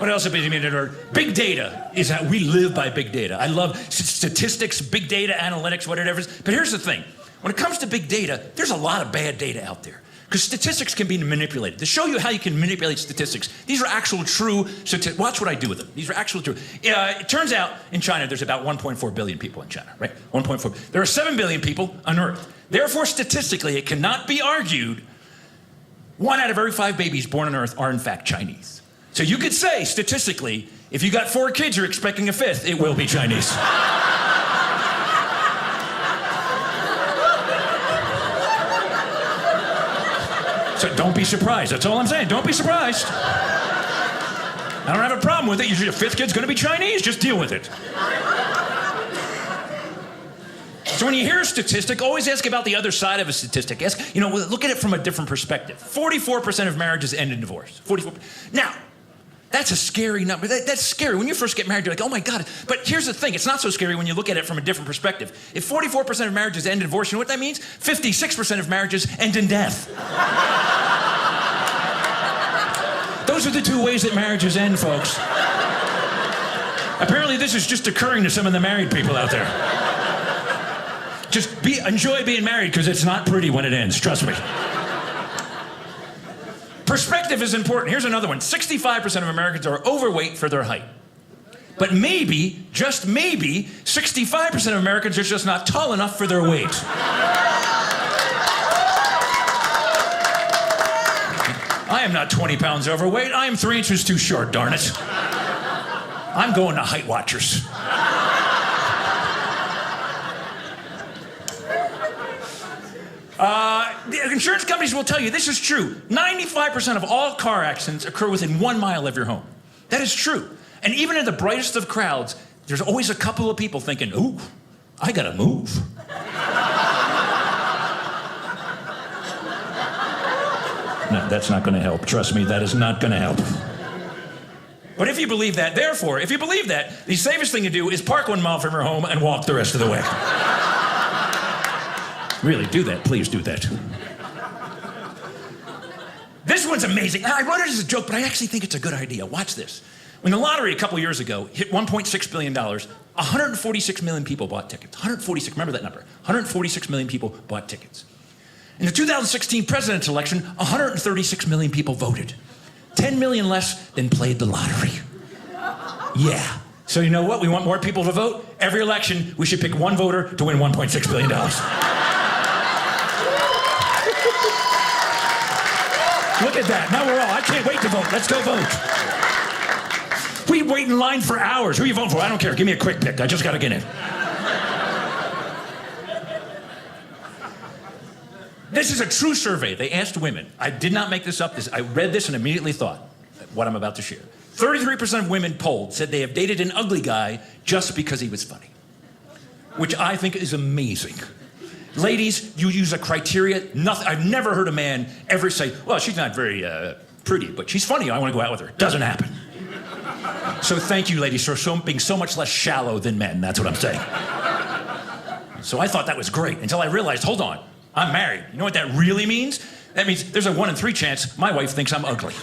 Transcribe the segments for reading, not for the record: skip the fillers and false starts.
What else is big data is how we live by big data. I love statistics, big data, analytics, whatever it is. But here's the thing. When it comes to big data, there's a lot of bad data out there. Because statistics can be manipulated. To show you how you can manipulate statistics, these are actual true statistics. Watch what I do with them. These are actual true. It turns out in China, there's about 1.4 billion people in China, right? 1.4. There are 7 billion people on Earth. Therefore, statistically, it cannot be argued 1 out of every 5 babies born on Earth are in fact Chinese. So you could say, statistically, if you got 4 kids, you're expecting a 5th, it will be Chinese. So don't be surprised. That's all I'm saying. Don't be surprised. I don't have a problem with it. Your 5th kid's going to be Chinese. Just deal with it. So when you hear a statistic, always ask about the other side of a statistic. Ask, look at it from a different perspective. 44% of marriages end in divorce. 44%. Now, that's a scary number. That's scary. When you first get married, you're like, oh my God. But here's the thing. It's not so scary when you look at it from a different perspective. If 44% of marriages end in divorce, you know what that means? 56% of marriages end in death. Those are the 2 ways that marriages end, folks. Apparently, this is just occurring to some of the married people out there. Just enjoy being married because it's not pretty when it ends. Trust me. Perspective is important. Here's another one. 65% of Americans are overweight for their height. But maybe, just maybe, 65% of Americans are just not tall enough for their weight. I am not 20 pounds overweight. I am 3 inches too short, darn it. I'm going to Height Watchers. The insurance companies will tell you this is true. 95% of all car accidents occur within 1 mile of your home. That is true. And even in the brightest of crowds, there's always a couple of people thinking, ooh, I gotta move. No, that's not gonna help. Trust me, that is not gonna help. But if you believe that, therefore, if you believe that, the safest thing to do is park 1 mile from your home and walk the rest of the way. Really, do that. Please do that. This one's amazing. I wrote it as a joke, but I actually think it's a good idea. Watch this. When the lottery a couple years ago hit $1.6 billion, 146 million people bought tickets. 146, remember that number. 146 million people bought tickets. In the 2016 president's election, 136 million people voted. 10 million less than played the lottery. Yeah. So you know what? We want more people to vote. Every election, we should pick 1 voter to win $1.6 billion. Look at that. Now we're all, I can't wait to vote. Let's go vote. We wait in line for hours. Who are you voting for? I don't care. Give me a quick pick. I just got to get in. This is a true survey. They asked women. I did not make this up. I read this and immediately thought what I'm about to share. 33% of women polled said they have dated an ugly guy just because he was funny, which I think is amazing. Ladies, you use a criteria. Nothing. I've never heard a man ever say, well, she's not very pretty, but she's funny. I want to go out with her. Doesn't happen. So thank you, ladies, for being so much less shallow than men. That's what I'm saying. So I thought that was great until I realized, hold on, I'm married. You know what that really means? That means there's a 1 in 3 chance my wife thinks I'm ugly.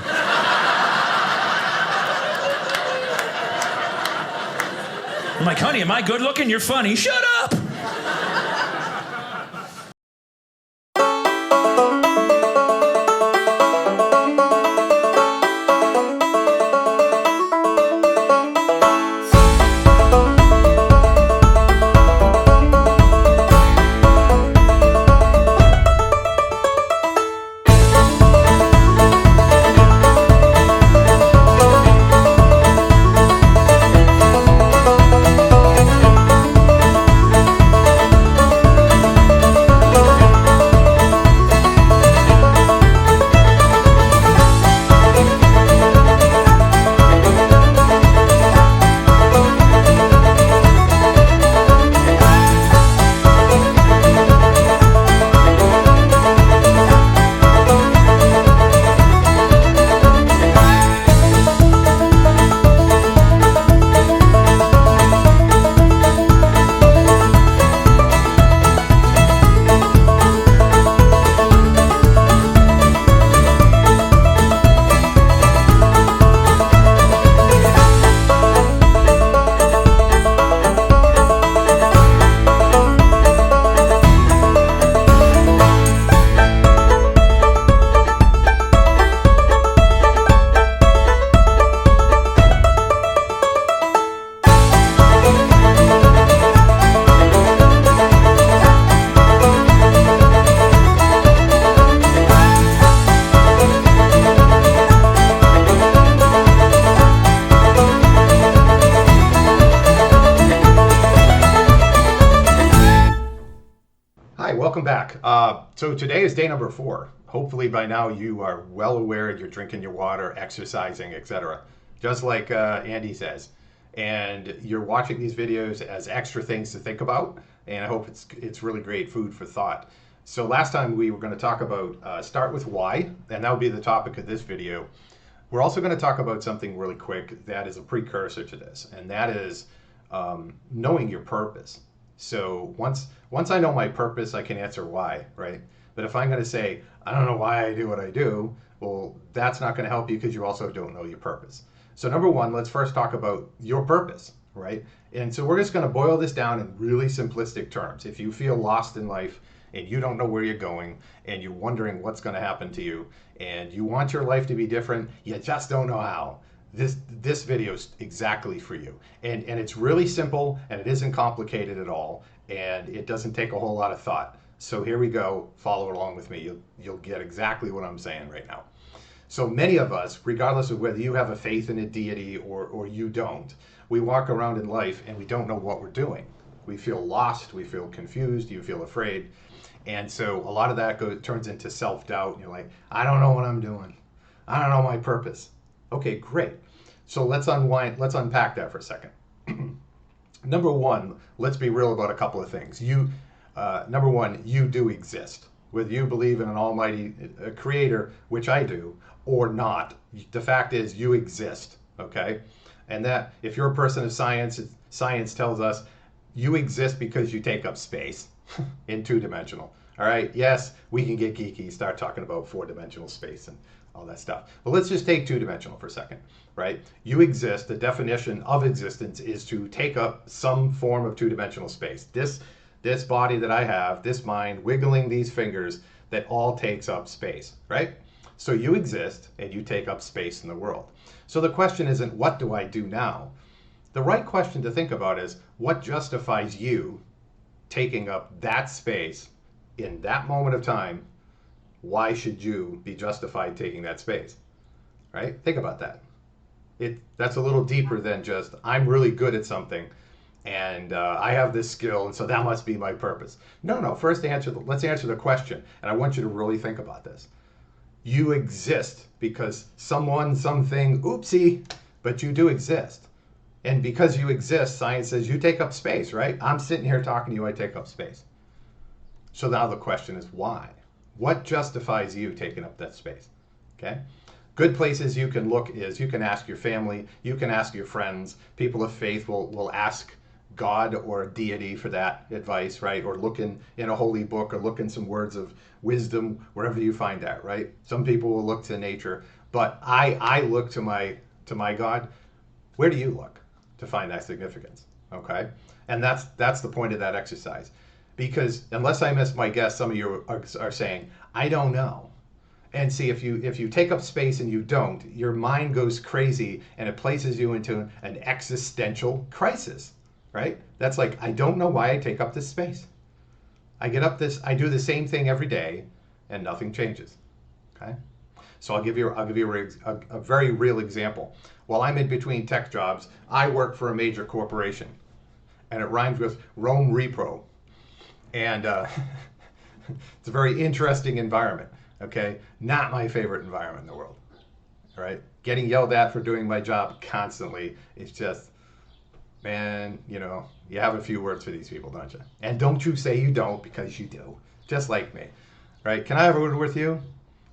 I'm like, honey, am I good looking? You're funny. Shut up. Hi, welcome back. So today is day number 4. Hopefully by now you are well aware you're drinking your water, exercising, etc. Just like Andy says. And you're watching these videos as extra things to think about, and I hope it's really great food for thought. So last time we were going to talk about start with why, and that will be the topic of this video. We're also going to talk about something really quick that is a precursor to this, and that is knowing your purpose. So once I know my purpose, I can answer why, right? But if I'm going to say, I don't know why I do what I do, well, that's not going to help you because you also don't know your purpose. So number one, let's first talk about your purpose, right? And so we're just going to boil this down in really simplistic terms. If you feel lost in life and you don't know where you're going and you're wondering what's going to happen to you and you want your life to be different, you just don't know how, this video is exactly for you. And it's really simple, and it isn't complicated at all, and it doesn't take a whole lot of thought. So here we go, follow along with me. You'll get exactly what I'm saying right now. So many of us, regardless of whether you have a faith in a deity or you don't, we walk around in life and we don't know what we're doing. We feel lost, we feel confused, you feel afraid. And so a lot of that turns into self-doubt. You're like, I don't know what I'm doing. I don't know my purpose. Okay, great. So let's unpack that for a second. Number one, let's be real about a couple of things. Number one, you do exist. Whether you believe in an almighty creator, which I do, or not, the fact is you exist, okay? And that, if you're a person of science, science tells us you exist because you take up space in two-dimensional, all right? Yes, we can get geeky, start talking about four-dimensional space and all that stuff. But let's just take two-dimensional for a second, right? You exist, the definition of existence is to take up some form of two-dimensional space. This body that I have, this mind, wiggling these fingers, that all takes up space, right? So you exist and you take up space in the world. So the question isn't, what do I do now? The right question to think about is, what justifies you taking up that space in that moment of time? Why should you be justified taking that space, right? Think about that. That's a little deeper than just, I'm really good at something and I have this skill and so that must be my purpose. No, first let's answer the question, and I want you to really think about this. You exist because someone, something, oopsie, but you do exist. And because you exist, science says you take up space, right? I'm sitting here talking to you, I take up space. So now the question is why? What justifies you taking up that space? Okay? Good places you can look is you can ask your family, you can ask your friends. People of faith will ask God or deity for that advice, right? Or look in a holy book or look in some words of wisdom, wherever you find that, right? Some people will look to nature, but I look to my God. Where do you look to find that significance? Okay? And that's the point of that exercise. Because unless I miss my guess, some of you are saying, I don't know. And see, if you take up space and you don't, your mind goes crazy and it places you into an existential crisis, right? That's like, I don't know why I take up this space. I do the same thing every day and nothing changes, okay? So I'll give you a very real example. While I'm in between tech jobs, I work for a major corporation, and it rhymes with Rome Repro. And it's a very interesting environment, okay? Not my favorite environment in the world, all right? Getting yelled at for doing my job constantly is just, man, you have a few words for these people, don't you? And don't you say you don't, because you do, just like me, right? Can I have a word with you?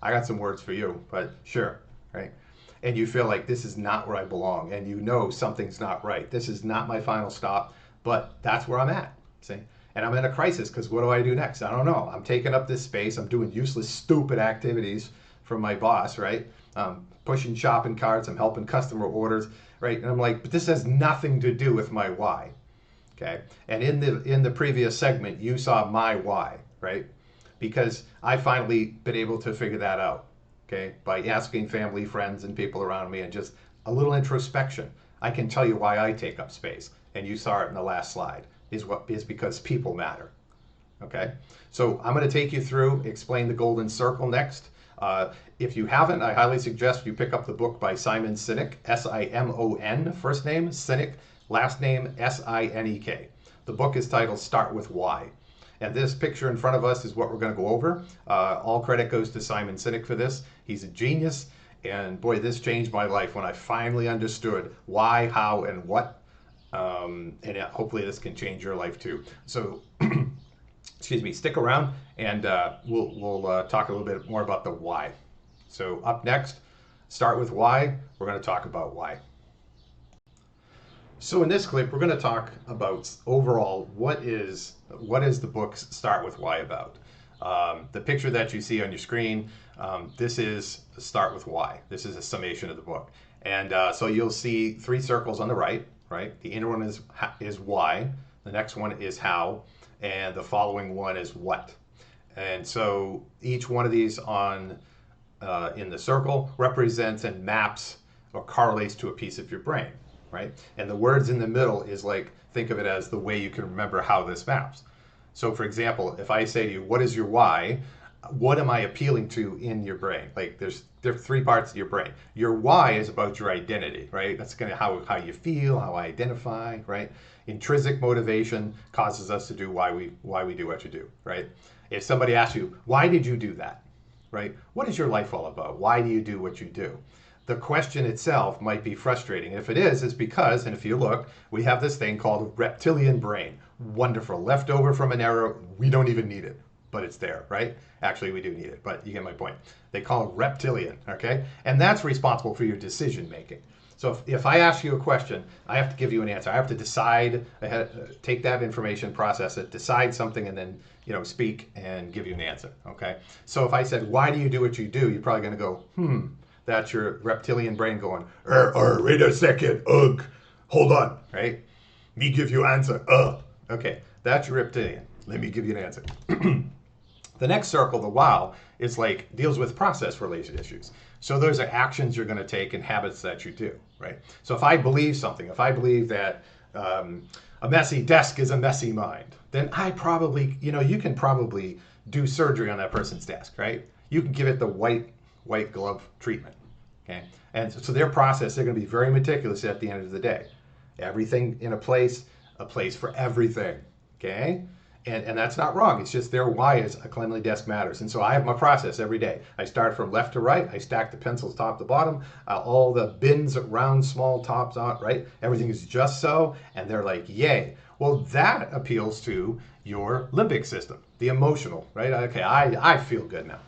I got some words for you, but sure, right? And you feel like this is not where I belong, and you know something's not right. This is not my final stop, but that's where I'm at, see? And I'm in a crisis because what do I do next? I don't know. I'm taking up this space. I'm doing useless, stupid activities from my boss, right? Pushing shopping carts. I'm helping customer orders, right? And I'm like, but this has nothing to do with my why, okay? And in the previous segment, you saw my why, right? Because I finally been able to figure that out, okay? By asking family, friends, and people around me and just a little introspection. I can tell you why I take up space. And you saw it in the last slide. Is because people matter, okay? So I'm going to take you through, explain the golden circle next. If you haven't, I highly suggest you pick up the book by Simon Sinek, S-I-M-O-N, first name, Sinek, last name, S-I-N-E-K. The book is titled Start With Why. And this picture in front of us is what we're going to go over. All credit goes to Simon Sinek for this. He's a genius. And boy, this changed my life when I finally understood why, how, and what. Hopefully this can change your life too. So, excuse me, stick around and we'll talk a little bit more about the why. So up next, start with why. We're going to talk about why. So in this clip, we're going to talk about overall what is the book's Start With Why about. The picture that you see on your screen, this is Start With Why. This is a summation of the book. And so you'll see 3 circles on the right, right? The inner one is why, the next one is how, and the following one is what. And so each one of these in the circle represents and maps or correlates to a piece of your brain. Right? And the words in the middle is like, think of it as the way you can remember how this maps. So for example, if I say to you, what is your why? What am I appealing to in your brain? Like there are 3 parts of your brain. Your why is about your identity, right? That's kind of how you feel, how I identify, right? Intrinsic motivation causes us to do why we do what you do, right? If somebody asks you, why did you do that? Right? What is your life all about? Why do you do what you do? The question itself might be frustrating. If it is, it's because, and if you look, we have this thing called reptilian brain. Wonderful. Left over from an era, we don't even need it, but it's there, right? Actually, we do need it, but you get my point. They call it reptilian, okay? And that's responsible for your decision making. So if I ask you a question, I have to give you an answer. I have to decide, take that information, process it, decide something, and then speak and give you an answer, okay? So if I said, why do you do what you do? You're probably going to go, That's your reptilian brain going, wait a second, hold on, right? Me give you answer, Okay, that's your reptilian. Let me give you an answer. The next circle, the wow, is like, deals with process-related issues. So those are actions you're going to take and habits that you do, right? So if I believe something, if I believe that a messy desk is a messy mind, then I probably, you can probably do surgery on that person's desk, right? You can give it the white glove treatment, okay? And so their process, they're going to be very meticulous at the end of the day. Everything in a place for everything, okay? And that's not wrong. It's just their why is a cleanly desk matters. And so I have my process every day. I start from left to right. I stack the pencils top to bottom. All the bins, round, small, tops out, right? Everything is just so. And they're like, yay. Well, that appeals to your limbic system, the emotional, right? Okay, I feel good now.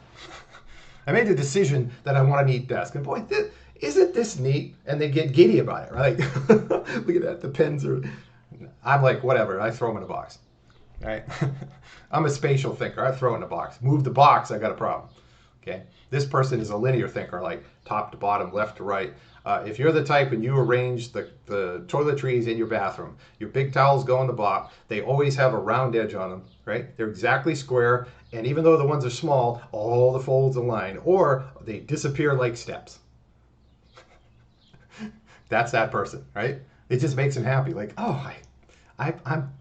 I made the decision that I want a neat desk. And boy, isn't this neat? And they get giddy about it, right? Look at that. The pens are... I'm like, whatever. I throw them in a box. Right? I'm a spatial thinker. I throw it in a box. Move the box, I got a problem. Okay? This person is a linear thinker, like top to bottom, left to right. If you're the type and you arrange the toiletries in your bathroom, your big towels go on the bottom, they always have a round edge on them, right? They're exactly square, and even though the ones are small, all the folds align, or they disappear like steps. That's that person, right? It just makes them happy. Like, oh,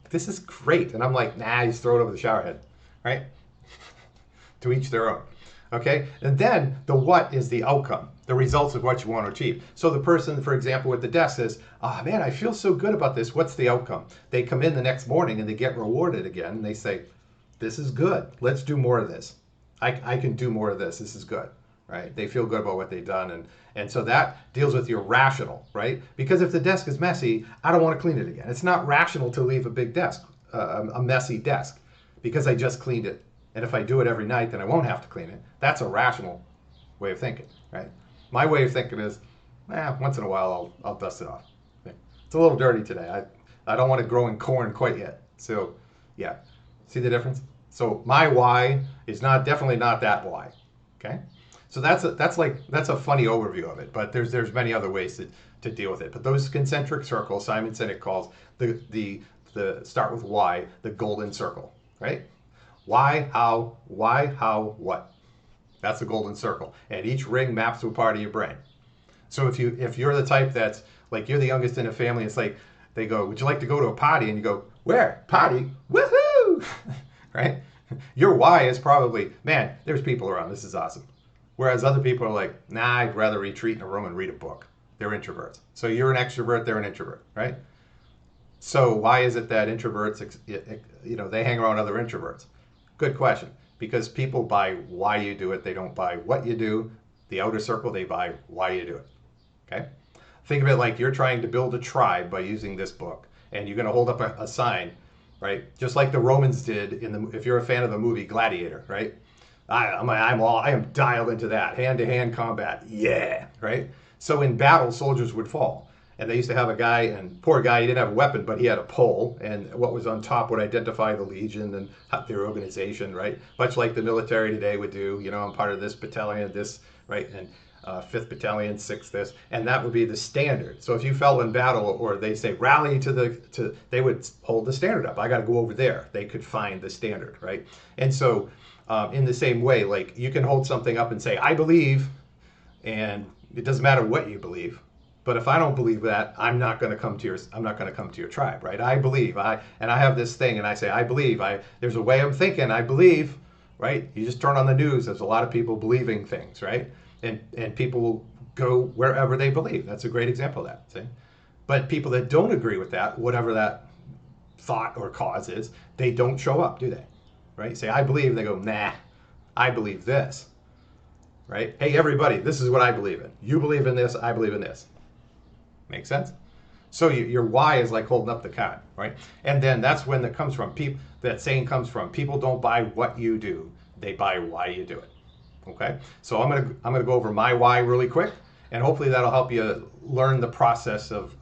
this is great. And I'm like, nah, just throw it over the shower head, right? To each their own. Okay? And then the what is the outcome, the results of what you want to achieve. So the person, for example, with the desk says, man, I feel so good about this. What's the outcome? They come in the next morning and they get rewarded again. And they say, this is good. Let's do more of this. I can do more of this. This is good, right? They feel good about what they've done. And so that deals with your rational, right? Because if the desk is messy, I don't want to clean it again. It's not rational to leave a big desk, a messy desk, because I just cleaned it. And if I do it every night, then I won't have to clean it. That's a rational way of thinking, right? My way of thinking is, once in a while I'll dust it off. Okay? It's a little dirty today. I don't want it growing corn quite yet. So yeah, see the difference? So my why is definitely not that why, okay? So that's a funny overview of it, but there's many other ways to deal with it. But those concentric circles, Simon Sinek calls the start with why, the golden circle, right? Why, how, what? That's the golden circle, and each ring maps to a part of your brain. So if you're the type that's like you're the youngest in a family, it's like they go, "Would you like to go to a party?" And you go, "Where? Party? Woohoo!" Right? Your why is probably, man, there's people around. This is awesome. Whereas other people are like, nah, I'd rather retreat in a room and read a book. They're introverts. So you're an extrovert, they're an introvert, right? So why is it that introverts, they hang around other introverts? Good question. Because people buy why you do it. They don't buy what you do. The outer circle, they buy why you do it. Okay? Think of it like you're trying to build a tribe by using this book, and you're going to hold up a sign, right? Just like the Romans did if you're a fan of the movie Gladiator, right? I am dialed into that hand-to-hand combat. Yeah, right? So in battle, soldiers would fall. And they used to have a guy, and poor guy, he didn't have a weapon, but he had a pole, and what was on top would identify the legion and their organization, right? Much like the military today would do. I'm part of this battalion, this, right? And 5th Battalion, 6th this, and that would be the standard. So if you fell in battle, or they say rally they would hold the standard up. I got to go over there. They could find the standard, right? And so in the same way, like you can hold something up and say, I believe, and it doesn't matter what you believe. But if I don't believe that, I'm not going to come to your tribe, right? I believe, I have this thing, and I say, I believe, there's a way I'm thinking, I believe, right? You just turn on the news, there's a lot of people believing things, right? And people will go wherever they believe. That's a great example of that, see? But people that don't agree with that, whatever that thought or cause is, they don't show up, do they? Right? Say, I believe, they go, nah, I believe this, right? Hey, everybody, this is what I believe in. You believe in this, I believe in this. Make sense? So your why is like holding up the card, right? And then that's when that comes from. That saying comes from. People don't buy what you do; they buy why you do it. Okay. So I'm gonna go over my why really quick, and hopefully that'll help you learn the process of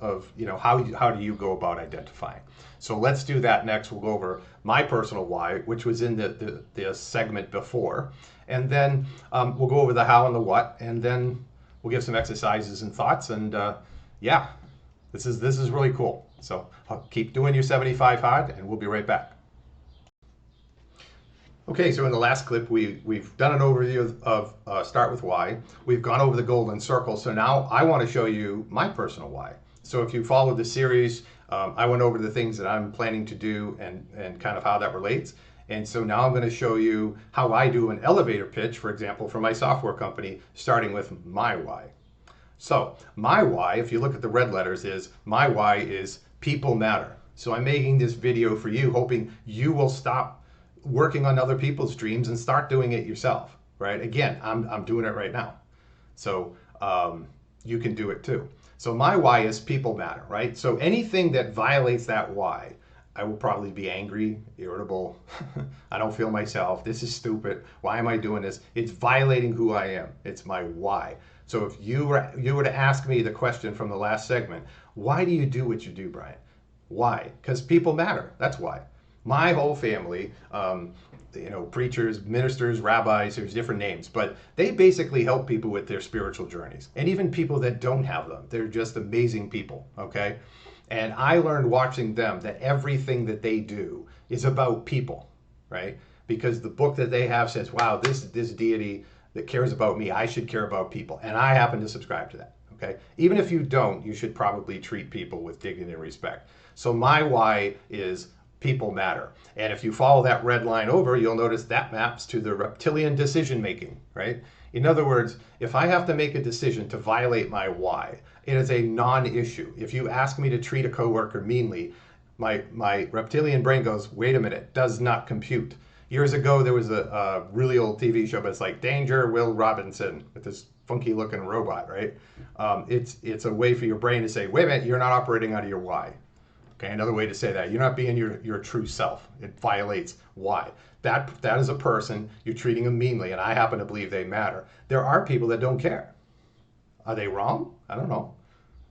how do you go about identifying. So let's do that next. We'll go over my personal why, which was in the segment before, and then we'll go over the how and the what, and then we'll give some exercises and thoughts, and yeah, this is really cool. So keep doing your 75 hard, and we'll be right back. Okay, so in the last clip, we've done an overview of start with why. We've gone over the golden circle, so now I want to show you my personal why. So if you followed the series, I went over the things that I'm planning to do and kind of how that relates. And so now I'm going to show you how I do an elevator pitch, for example, for my software company, starting with my why. So my why, if you look at the red letters, my why is people matter. So I'm making this video for you, hoping you will stop working on other people's dreams and start doing it yourself, right? Again, I'm doing it right now. So you can do it too. So my why is people matter, right? So anything that violates that why, I will probably be angry, irritable. I don't feel myself. This is stupid. Why am I doing this? It's violating who I am. It's my why. So if you were to ask me the question from the last segment, why do you do what you do, Brian? Why? Because people matter. That's why. My whole family, preachers, ministers, rabbis, there's different names, but they basically help people with their spiritual journeys. And even people that don't have them, they're just amazing people, okay? And I learned watching them that everything that they do is about people, right? Because the book that they have says, wow, this deity that cares about me, I should care about people. And I happen to subscribe to that, okay? Even if you don't, you should probably treat people with dignity and respect. So my why is people matter. And if you follow that red line over, you'll notice that maps to the reptilian decision making, right? In other words, if I have to make a decision to violate my why, it is a non-issue. If you ask me to treat a coworker meanly, my reptilian brain goes, wait a minute, does not compute. Years ago, there was a really old TV show, but it's like Danger, Will Robinson, with this funky looking robot, right? It's a way for your brain to say, wait a minute, you're not operating out of your why. Okay, another way to say that, you're not being your true self. It violates why. That is a person, you're treating them meanly, and I happen to believe they matter. There are people that don't care. Are they wrong? I don't know.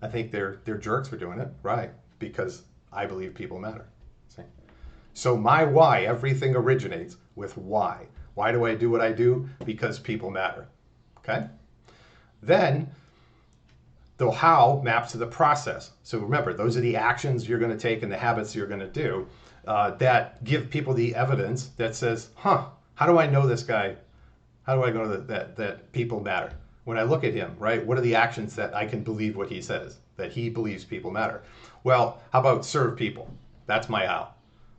I think they're jerks for doing it, right? Because I believe people matter. See? So my why, everything originates with why. Why do I do what I do? Because people matter. Okay? Then the how maps to the process. So remember, those are the actions you're going to take and the habits you're going to do that give people the evidence that says, how do I know this guy? How do I know that people matter? When I look at him, right, what are the actions that I can believe what he says, that he believes people matter? Well, how about serve people? That's my how.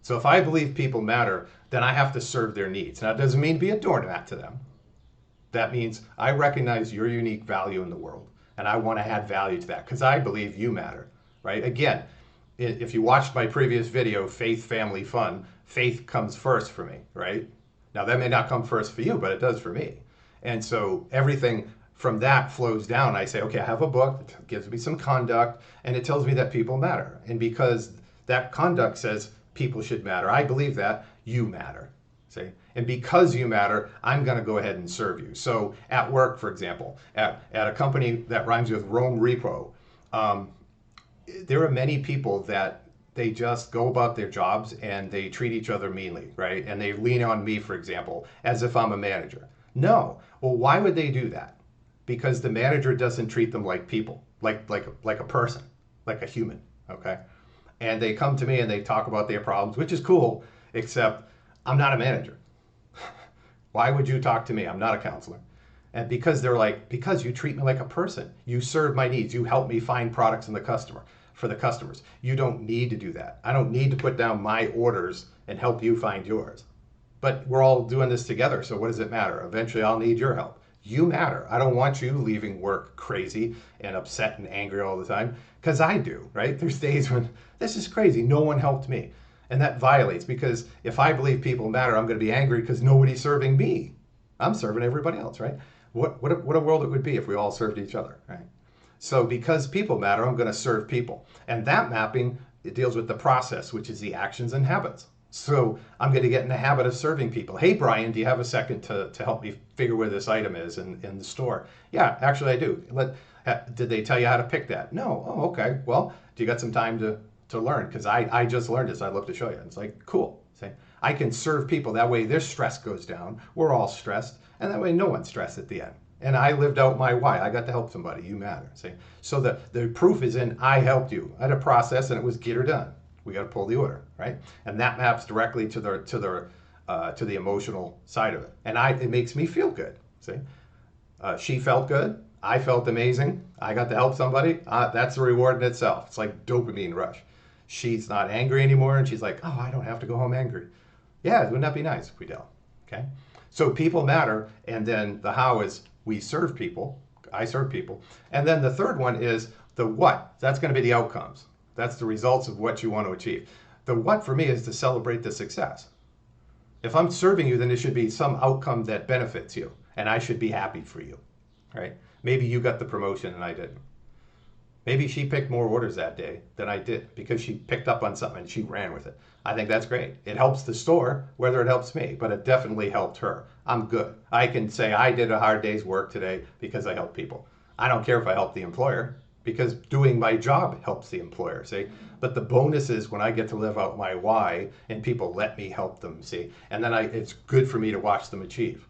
So if I believe people matter, then I have to serve their needs. Now, it doesn't mean be a doormat to them. That means I recognize your unique value in the world, and I want to add value to that because I believe you matter, right? Again, if you watched my previous video, Faith, Family, Fun, faith comes first for me, right? Now, that may not come first for you, but it does for me. And so everything from that flows down. I say, okay, I have a book that gives me some conduct, and it tells me that people matter. And because that conduct says people should matter, I believe that you matter. See? And because you matter, I'm going to go ahead and serve you. So at work, for example, at a company that rhymes with Rome Repo, there are many people that they just go about their jobs and they treat each other meanly, right? And they lean on me, for example, as if I'm a manager. No. Well, why would they do that? Because the manager doesn't treat them like people, like a person, like a human, okay? And they come to me and they talk about their problems, which is cool, except I'm not a manager. Why would you talk to me? I'm not a counselor. And because they're like, because you treat me like a person, you serve my needs, you help me find products for the customers. You don't need to do that. I don't need to put down my orders and help you find yours. But we're all doing this together, so what does it matter? Eventually I'll need your help. You matter. I don't want you leaving work crazy and upset and angry all the time, because I do, right? There's days when this is crazy, no one helped me. And that violates, because if I believe people matter, I'm going to be angry because nobody's serving me. I'm serving everybody else, right? What a world it would be if we all served each other, right? So because people matter, I'm going to serve people. And that mapping, it deals with the process, which is the actions and habits. So I'm going to get in the habit of serving people. Hey, Brian, do you have a second to help me figure where this item is in the store? Yeah, actually I do. Did they tell you how to pick that? No. Oh, okay. Well, do you got some time to learn? Because I just learned this. I'd love to show you. It's like, cool. See, I can serve people. That way their stress goes down. We're all stressed. And that way no one's stressed at the end. And I lived out my why. I got to help somebody. You matter. See? So the proof is in I helped you. I had a process and it was get her done. We got to pull the order, right? And that maps directly to the emotional side of it. And it makes me feel good. See? She felt good. I felt amazing. I got to help somebody. That's a reward in itself. It's like dopamine rush. She's not angry anymore, and she's like, oh, I don't have to go home angry. Yeah, wouldn't that be nice if we don't? Okay? So people matter, and then the how is we serve people. I serve people. And then the third one is the what. That's going to be the outcomes. That's the results of what you want to achieve. The what for me is to celebrate the success. If I'm serving you, then there should be some outcome that benefits you, and I should be happy for you, right? Maybe you got the promotion and I didn't. Maybe she picked more orders that day than I did because she picked up on something and she ran with it. I think that's great. It helps the store, whether it helps me, but it definitely helped her. I'm good. I can say I did a hard day's work today because I helped people. I don't care if I help the employer because doing my job helps the employer, see? But the bonus is when I get to live out my why and people let me help them, see? And then it's good for me to watch them achieve,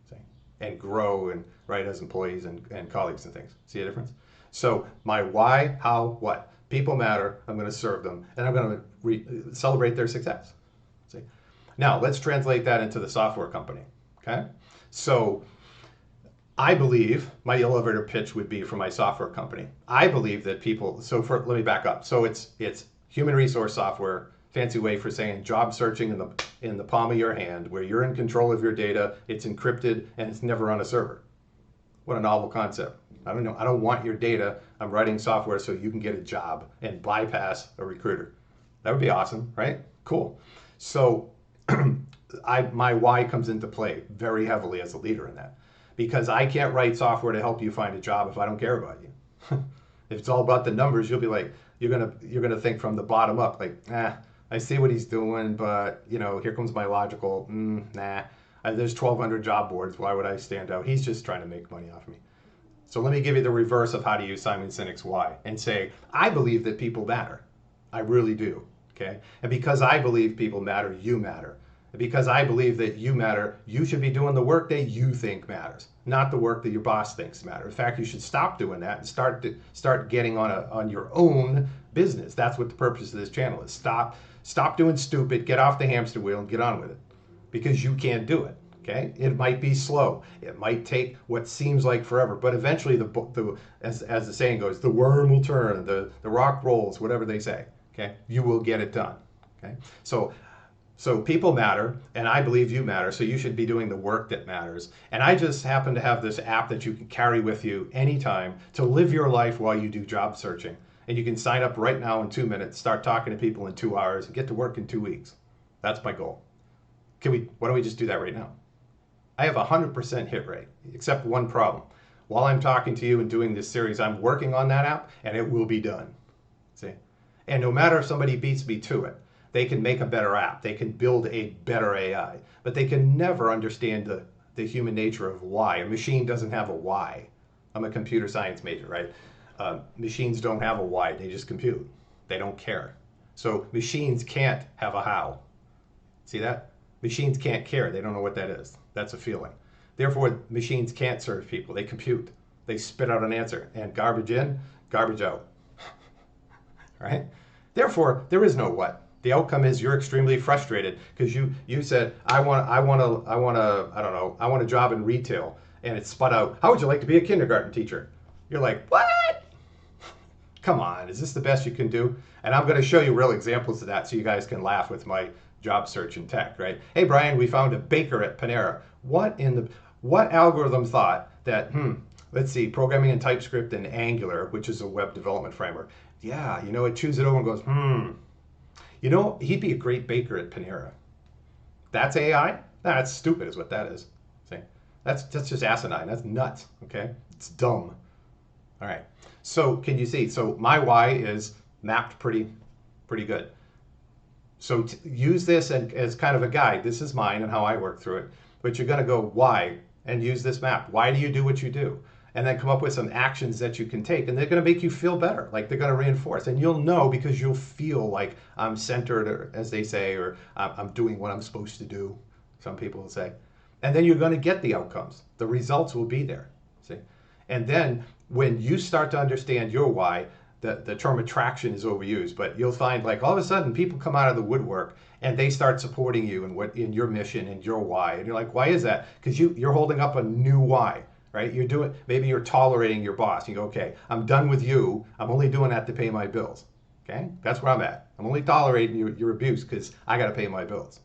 see? And grow and right as employees and colleagues and things. See a difference? So my why, how, what. People matter. I'm going to serve them, and I'm going to celebrate their success. See? Now let's translate that into the software company. Okay? So I believe my elevator pitch would be for my software company. I believe that people. Let me back up. So it's human resource software. Fancy way for saying job searching in the palm of your hand, where you're in control of your data. It's encrypted and it's never on a server. What a novel concept. I don't know. I don't want your data. I'm writing software so you can get a job and bypass a recruiter. That would be awesome, right? Cool. So my why comes into play very heavily as a leader in that, because I can't write software to help you find a job if I don't care about you. If it's all about the numbers, you'll be like, you're gonna think from the bottom up, like, I see what he's doing, but here comes my logical, nah. There's 1,200 job boards. Why would I stand out? He's just trying to make money off me. So let me give you the reverse of how to use Simon Sinek's why and say, I believe that people matter. I really do. Okay? And because I believe people matter, you matter. And because I believe that you matter, you should be doing the work that you think matters, not the work that your boss thinks matters. In fact, you should stop doing that and start getting on your own business. That's what the purpose of this channel is. Stop doing stupid, get off the hamster wheel and get on with it. Because you can't do it, okay? It might be slow. It might take what seems like forever, but eventually, as the saying goes, the worm will turn, the rock rolls, whatever they say, okay? You will get it done, okay? So people matter, and I believe you matter, so you should be doing the work that matters. And I just happen to have this app that you can carry with you anytime to live your life while you do job searching. And you can sign up right now in 2 minutes, start talking to people in 2 hours, and get to work in 2 weeks. That's my goal. Why don't we just do that right now? I have a 100% hit rate, except one problem. While I'm talking to you and doing this series, I'm working on that app, and it will be done. See? And no matter if somebody beats me to it, they can make a better app. They can build a better AI. But they can never understand the human nature of why. A machine doesn't have a why. I'm a computer science major, right? Machines don't have a why. They just compute. They don't care. So machines can't have a how. See that? Machines can't care. They don't know what that is. That's a feeling. Therefore, machines can't serve people. They compute. They spit out an answer. And garbage in, garbage out. Right? Therefore, there is no what. The outcome is you're extremely frustrated because you said, I want a job in retail. And it spun out, how would you like to be a kindergarten teacher? You're like, what? Come on, is this the best you can do? And I'm going to show you real examples of that so you guys can laugh with my job search in tech, right? Hey, Brian, we found a baker at Panera. What algorithm thought that, let's see, programming in TypeScript and Angular, which is a web development framework. Yeah, it chews it over and goes, he'd be a great baker at Panera. That's AI? Nah, that's stupid is what that is. See? That's just asinine. That's nuts, okay? It's dumb. All right. So can you see? So my why is mapped pretty good. So use this as kind of a guide. This is mine and how I work through it. But you're going to go why and use this map. Why do you do what you do? And then come up with some actions that you can take. And they're going to make you feel better. Like they're going to reinforce. And you'll know because you'll feel like I'm centered, or, as they say, or I'm doing what I'm supposed to do. Some people will say. And then you're going to get the outcomes. The results will be there. See? And then when you start to understand your why, the term attraction is overused, but you'll find like all of a sudden people come out of the woodwork and they start supporting you in your mission and your why. And you're like, why is that? Because you're holding up a new why, right? Maybe you're tolerating your boss. You go, okay, I'm done with you. I'm only doing that to pay my bills. Okay, that's where I'm at. I'm only tolerating your abuse because I got to pay my bills.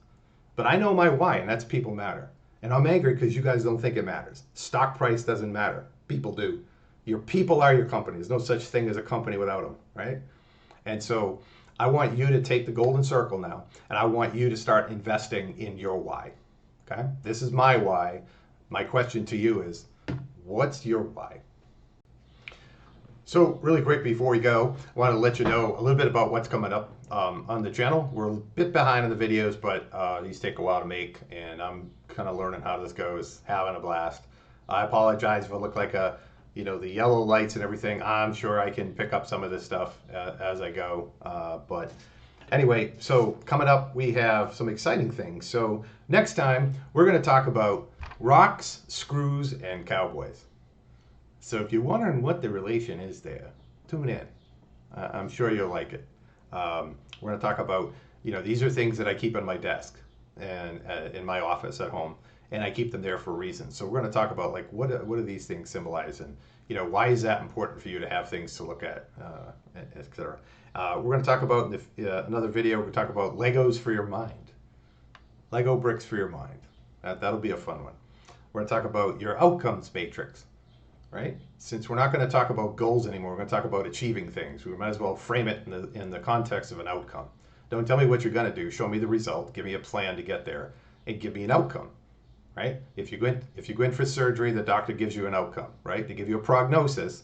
But I know my why, and that's people matter. And I'm angry because you guys don't think it matters. Stock price doesn't matter. People do. Your people are your company. There's no such thing as a company without them, right? And so I want you to take the golden circle now, and I want you to start investing in your why, okay? This is my why. My question to you is, what's your why? So really quick before we go, I want to let you know a little bit about what's coming up on the channel. We're a bit behind on the videos, but these take a while to make, and I'm kind of learning how this goes, having a blast. I apologize if I look like the yellow lights and everything. I'm sure I can pick up some of this stuff as I go. But anyway, so coming up, we have some exciting things. So next time, we're going to talk about rocks, screws, and cowboys. So if you're wondering what the relation is there, tune in. I'm sure you'll like it. We're going to talk about, these are things that I keep on my desk and in my office at home. And I keep them there for a reason. So we're going to talk about like what do these things symbolize, and why is that important for you to have things to look at, etc. We're going to talk about in another video. We're going to talk about Legos for your mind, Lego bricks for your mind. That'll be a fun one. We're going to talk about your outcomes matrix, right? Since we're not going to talk about goals anymore, we're going to talk about achieving things. We might as well frame it in the context of an outcome. Don't tell me what you're going to do. Show me the result. Give me a plan to get there, and give me an outcome. Right? If you go in for surgery, the doctor gives you an outcome, right? They give you a prognosis,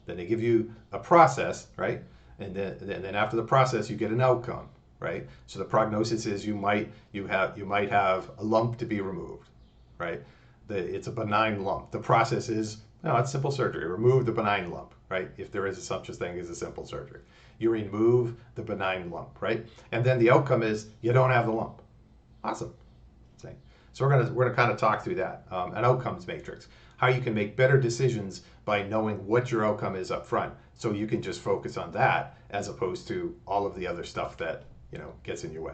then they give you a process, right? And then after the process, you get an outcome, right? So the prognosis is you might have a lump to be removed, right? It's a benign lump. The process is it's simple surgery. Remove the benign lump, right? If there is such a thing as a simple surgery, you remove the benign lump, right? And then the outcome is you don't have the lump. Awesome. So we're gonna kind of talk through that, an outcomes matrix, how you can make better decisions by knowing what your outcome is up front, so you can just focus on that as opposed to all of the other stuff that gets in your way.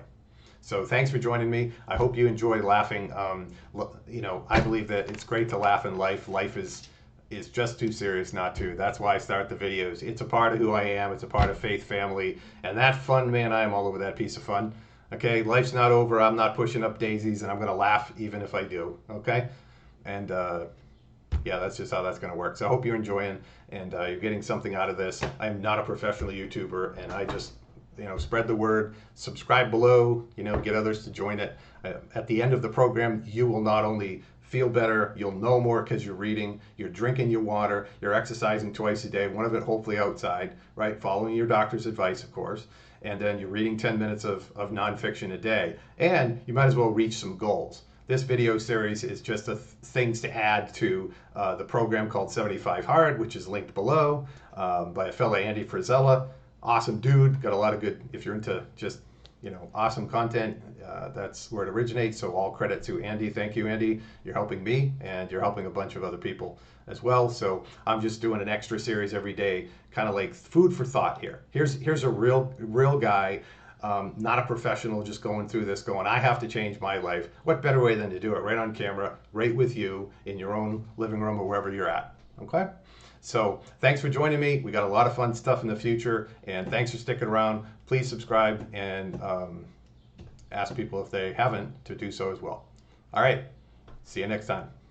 So thanks for joining me. I hope you enjoy laughing. I believe that it's great to laugh in life. Life is just too serious not to. That's why I start the videos. It's a part of who I am. It's a part of Faith Family, and that fun, man, I am all over that piece of fun. Okay, life's not over. I'm not pushing up daisies, and I'm going to laugh even if I do. Okay? And Yeah, that's just how that's going to work. So I hope you're enjoying and you're getting something out of this. I'm not a professional YouTuber, and I just, spread the word, subscribe below, get others to join it. At the end of the program, you will not only feel better, you'll know more because you're reading, you're drinking your water, you're exercising twice a day, one of it hopefully outside, right? Following your doctor's advice, of course. And then you're reading 10 minutes of nonfiction a day. And you might as well reach some goals. This video series is just things to add to the program called 75 Hard, which is linked below by a fella, Andy Frizella. Awesome dude, got a lot of good, if you're into just awesome content, that's where it originates. So all credit to Andy. Thank you, Andy. You're helping me, and you're helping a bunch of other people as well. So I'm just doing an extra series every day, kind of like food for thought here. Here's a real guy, not a professional, just going through this, going, I have to change my life. What better way than to do it right on camera, right with you in your own living room or wherever you're at? Okay. So thanks for joining me. We got a lot of fun stuff in the future, and thanks for sticking around. Please subscribe and ask people if they haven't to do so as well. All right, see you next time.